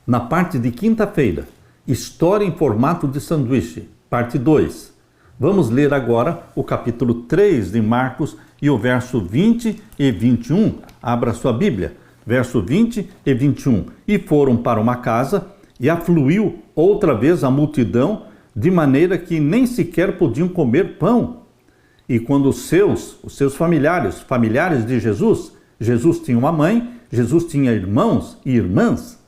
Na parte de quinta-feira, História em formato de sanduíche, parte 2. Vamos ler agora o capítulo 3 de Marcos e o verso 20 e 21. Abra sua Bíblia, verso 20 e 21. E foram para uma casa e afluiu outra vez a multidão, de maneira que nem sequer podiam comer pão. E quando os seus familiares de Jesus tinha uma mãe, Jesus tinha irmãos e irmãs.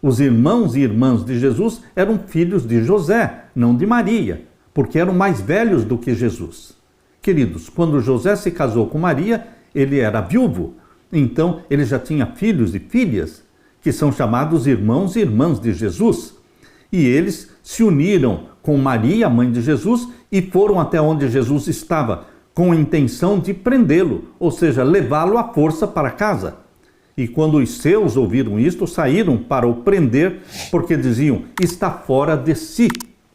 Os irmãos e irmãs de Jesus eram filhos de José, não de Maria, porque eram mais velhos do que Jesus. Queridos, quando José se casou com Maria, ele era viúvo. Então, ele já tinha filhos e filhas, que são chamados irmãos e irmãs de Jesus. E eles se uniram com Maria, mãe de Jesus, e foram até onde Jesus estava, com a intenção de prendê-lo, ou seja, levá-lo à força para casa. E quando os seus ouviram isto, saíram para o prender, porque diziam, está fora de si.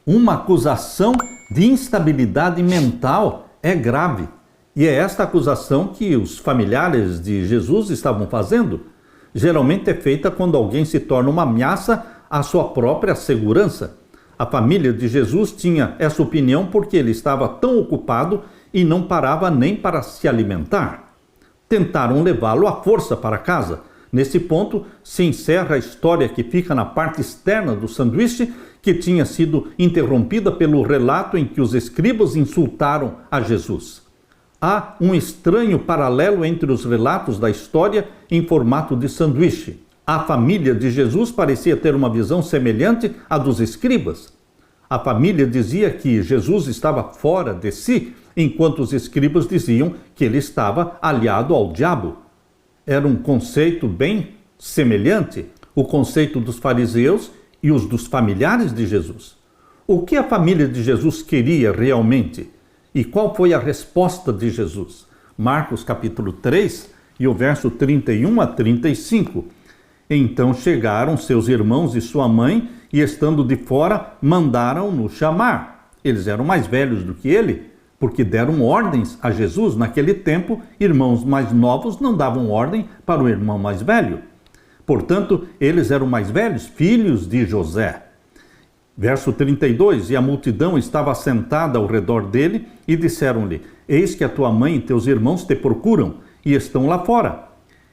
Uma acusação de instabilidade mental é grave. E é esta acusação que os familiares de Jesus estavam fazendo. Geralmente é feita quando alguém se torna uma ameaça à sua própria segurança. A família de Jesus tinha essa opinião porque ele estava tão ocupado e não parava nem para se alimentar. Tentaram levá-lo à força para casa. Nesse ponto, se encerra a história que fica na parte externa do sanduíche, que tinha sido interrompida pelo relato em que os escribas insultaram a Jesus. Há um estranho paralelo entre os relatos da história em formato de sanduíche. A família de Jesus parecia ter uma visão semelhante à dos escribas. A família dizia que Jesus estava fora de si, enquanto os escribas diziam que ele estava aliado ao diabo. Era um conceito bem semelhante, o conceito dos fariseus e os dos familiares de Jesus. O que a família de Jesus queria realmente? E qual foi a resposta de Jesus? Marcos capítulo 3 e o verso 31 a 35. Então chegaram seus irmãos e sua mãe, e estando de fora, mandaram-no chamar. Eles eram mais velhos do que ele, porque deram ordens a Jesus. Naquele tempo, irmãos mais novos não davam ordem para o irmão mais velho. Portanto, eles eram mais velhos, filhos de José. Verso 32, e a multidão estava assentada ao redor dele, e disseram-lhe, eis que a tua mãe e teus irmãos te procuram, e estão lá fora.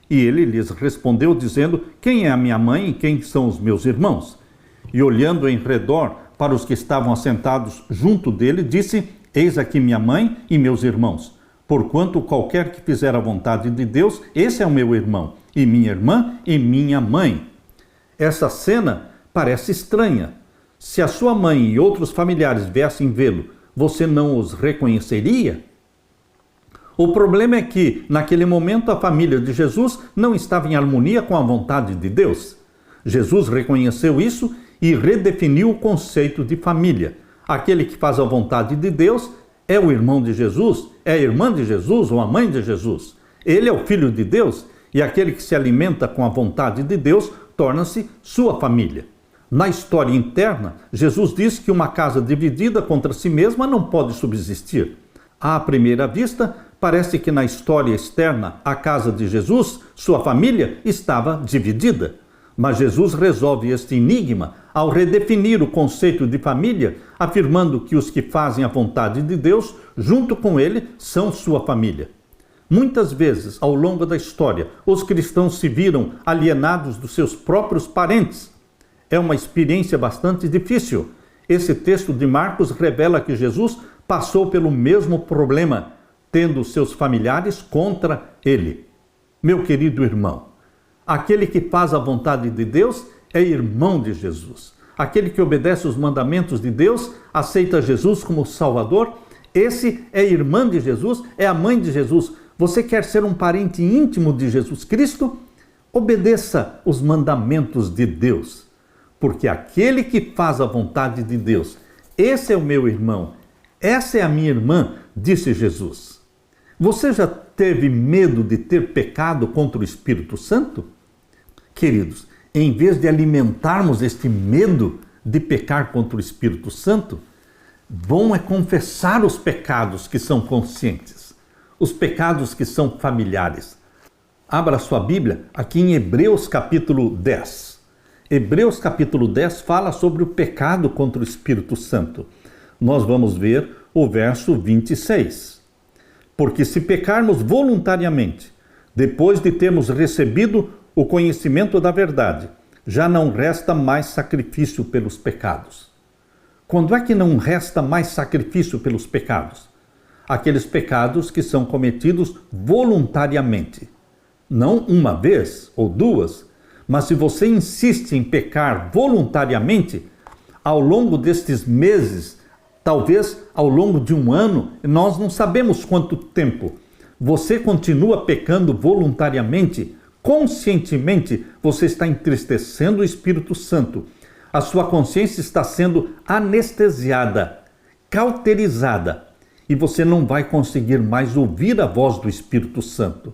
E ele lhes respondeu, dizendo, quem é a minha mãe e quem são os meus irmãos? E olhando em redor para os que estavam assentados junto dele, disse, eis aqui minha mãe e meus irmãos. Porquanto qualquer que fizer a vontade de Deus, esse é o meu irmão, e minha irmã e minha mãe. Essa cena parece estranha. Se a sua mãe e outros familiares viessem vê-lo, você não os reconheceria? O problema é que, naquele momento, a família de Jesus não estava em harmonia com a vontade de Deus. Jesus reconheceu isso e redefiniu o conceito de família. Aquele que faz a vontade de Deus é o irmão de Jesus, é a irmã de Jesus ou a mãe de Jesus. Ele é o filho de Deus e aquele que se alimenta com a vontade de Deus torna-se sua família. Na história interna, Jesus diz que uma casa dividida contra si mesma não pode subsistir. À primeira vista, parece que na história externa, a casa de Jesus, sua família, estava dividida. Mas Jesus resolve este enigma ao redefinir o conceito de família, afirmando que os que fazem a vontade de Deus, junto com ele, são sua família. Muitas vezes, ao longo da história, os cristãos se viram alienados dos seus próprios parentes. É uma experiência bastante difícil. Esse texto de Marcos revela que Jesus passou pelo mesmo problema, tendo seus familiares contra ele. Meu querido irmão, aquele que faz a vontade de Deus é irmão de Jesus. Aquele que obedece os mandamentos de Deus, aceita Jesus como Salvador, esse é irmã de Jesus, é a mãe de Jesus. Você quer ser um parente íntimo de Jesus Cristo? Obedeça os mandamentos de Deus. Porque aquele que faz a vontade de Deus, esse é o meu irmão, essa é a minha irmã, disse Jesus. Você já teve medo de ter pecado contra o Espírito Santo? Queridos, em vez de alimentarmos este medo de pecar contra o Espírito Santo, bom é confessar os pecados que são conscientes, os pecados que são familiares. Abra sua Bíblia aqui em Hebreus capítulo 10. Hebreus capítulo 10 fala sobre o pecado contra o Espírito Santo. Nós vamos ver o verso 26. Porque se pecarmos voluntariamente, depois de termos recebido o conhecimento da verdade, já não resta mais sacrifício pelos pecados. Quando é que não resta mais sacrifício pelos pecados? Aqueles pecados que são cometidos voluntariamente. Não uma vez ou duas, mas se você insiste em pecar voluntariamente, ao longo destes meses, talvez ao longo de um ano, nós não sabemos quanto tempo, você continua pecando voluntariamente, conscientemente, você está entristecendo o Espírito Santo. A sua consciência está sendo anestesiada, cauterizada, e você não vai conseguir mais ouvir a voz do Espírito Santo.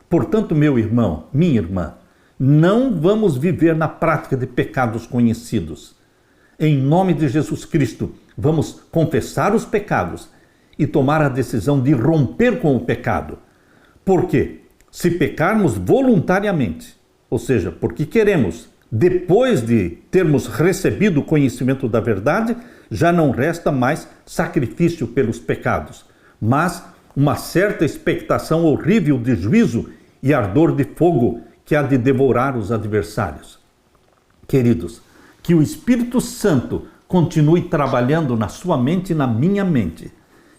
Portanto, meu irmão, minha irmã, não vamos viver na prática de pecados conhecidos. Em nome de Jesus Cristo, vamos confessar os pecados e tomar a decisão de romper com o pecado. Por quê? Se pecarmos voluntariamente, ou seja, porque queremos, depois de termos recebido o conhecimento da verdade, já não resta mais sacrifício pelos pecados, mas uma certa expectação horrível de juízo e ardor de fogo que há de devorar os adversários. Queridos, que o Espírito Santo continue trabalhando na sua mente e na minha mente.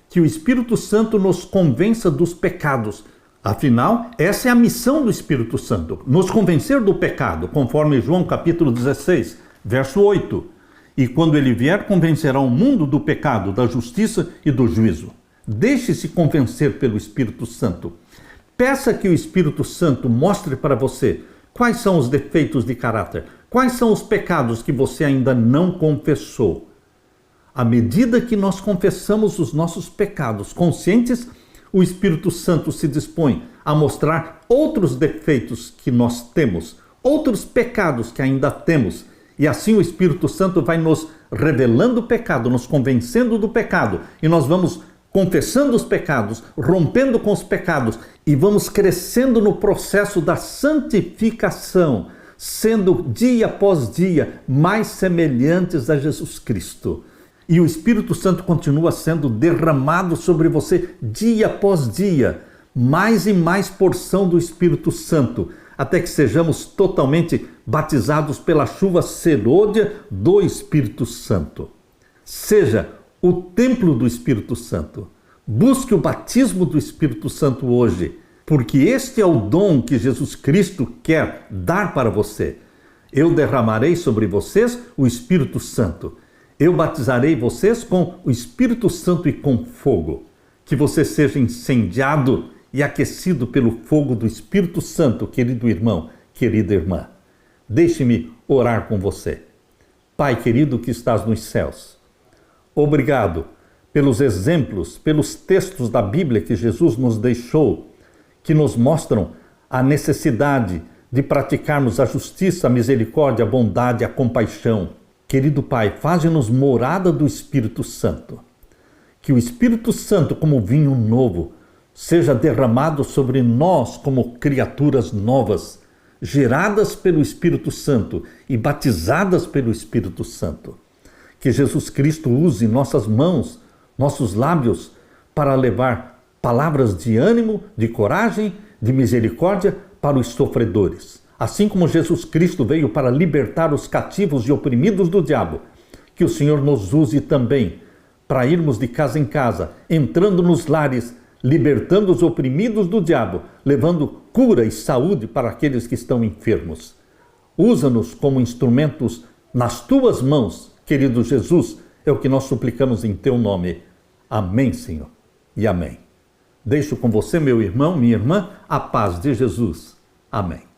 Que o Espírito Santo nos convença dos pecados. Afinal, essa é a missão do Espírito Santo, nos convencer do pecado, conforme João capítulo 16, verso 8. E quando ele vier, convencerá o mundo do pecado, da justiça e do juízo. Deixe-se convencer pelo Espírito Santo. Peça que o Espírito Santo mostre para você quais são os defeitos de caráter, quais são os pecados que você ainda não confessou. À medida que nós confessamos os nossos pecados conscientes, o Espírito Santo se dispõe a mostrar outros defeitos que nós temos, outros pecados que ainda temos. E assim o Espírito Santo vai nos revelando o pecado, nos convencendo do pecado. E nós vamos confessando os pecados, rompendo com os pecados. E vamos crescendo no processo da santificação, sendo dia após dia mais semelhantes a Jesus Cristo. E o Espírito Santo continua sendo derramado sobre você dia após dia, mais e mais porção do Espírito Santo, até que sejamos totalmente batizados pela chuva serôdia do Espírito Santo. Seja o templo do Espírito Santo. Busque o batismo do Espírito Santo hoje, porque este é o dom que Jesus Cristo quer dar para você. Eu derramarei sobre vocês o Espírito Santo. Eu batizarei vocês com o Espírito Santo e com fogo. Que você seja incendiado e aquecido pelo fogo do Espírito Santo, querido irmão, querida irmã. Deixe-me orar com você. Pai querido que estás nos céus, obrigado pelos exemplos, pelos textos da Bíblia que Jesus nos deixou, que nos mostram a necessidade de praticarmos a justiça, a misericórdia, a bondade, a compaixão. Querido Pai, faze-nos morada do Espírito Santo. Que o Espírito Santo, como vinho novo, seja derramado sobre nós como criaturas novas, geradas pelo Espírito Santo e batizadas pelo Espírito Santo. Que Jesus Cristo use nossas mãos, nossos lábios, para levar palavras de ânimo, de coragem, de misericórdia para os sofredores. Assim como Jesus Cristo veio para libertar os cativos e oprimidos do diabo, que o Senhor nos use também para irmos de casa em casa, entrando nos lares, libertando os oprimidos do diabo, levando cura e saúde para aqueles que estão enfermos. Usa-nos como instrumentos nas tuas mãos, querido Jesus, é o que nós suplicamos em teu nome. Amém, Senhor, e amém. Deixo com você, meu irmão, minha irmã, a paz de Jesus. Amém.